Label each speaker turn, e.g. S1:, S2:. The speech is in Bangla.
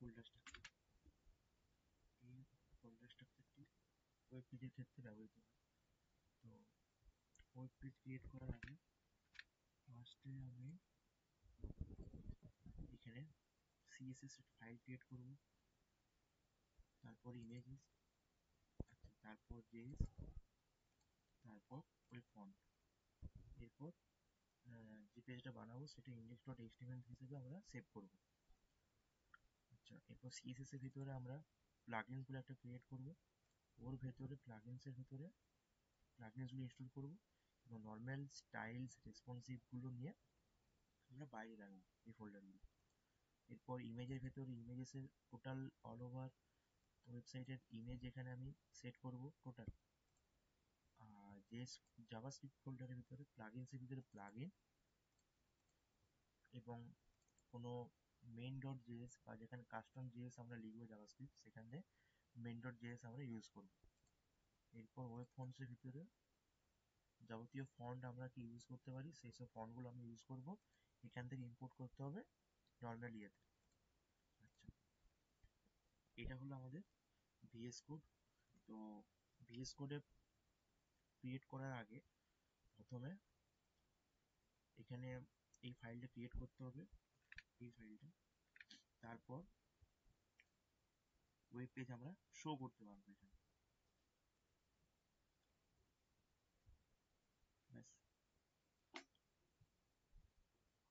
S1: Folder structure. এই ফোল্ডার স্ট্রাকচারটি ওয়েব পেজের ক্ষেত্রে ব্যবহৃত হয়। তো ওয়েব পেজ ক্রিয়েট করার আগে ফার্স্টে আমি এখানে CSS ফাইল ক্রিয়েট করব, তারপর ইমেজেস, তারপর জেএস, তারপর ওয়েব ফন্ট। এরপর যে পেজটা বানাবো সেটা index.html হিসেবে আমরা সেভ করব। আচ্ছা, এরপর CSS এর ভিতরে আমরা প্লাগইনস বলে একটা ক্রিয়েট করব। ওর ভেতরে প্লাগইনস এর ভেতরে প্লাগইনস গুলো ইনস্টল করব এবং নর্মাল স্টাইলস রেসপন্সিভ গুলো নিয়ে আমরা বাইরে রাখবো এই ফোল্ডারগুলো। এরপর ইমেজের ভেতরে ইমেজেসের টোটাল অল ওভার ওয়েবসাইটের ইমেজ এখানে আমি সেট করব টোটাল। আর যে জাভাস্ক্রিপ্ট ফোল্ডারের ভিতরে প্লাগইনসের ভিতরে প্লাগইন এবং কোনো main.js বা যেখানে কাস্টম জেএস আমরা লিখবো জাভাস্ক্রিপ্ট সেখানে main.js আমরা ইউজ করব। এরপর ওয়েব ফন্টসের ভিতরে যাবতীয় ফন্ট আমরা কি ইউজ করতে পারি সেই সব ফন্টগুলো আমরা ইউজ করব। এখান থেকে ইম্পোর্ট করতে হবে নর্মাল ইয়েতে। আচ্ছা, এটা হলো আমাদের ভিএস কোড। তো ভিএস কোডে ক্রিয়েট করার আগে প্রথমে এখানে এই ফাইলটা ক্রিয়েট করতে হবে, এই ফাইলটা। তারপর ওয়েব পেজ আমরা শো করতে পারবো এখানে। ব্যাস।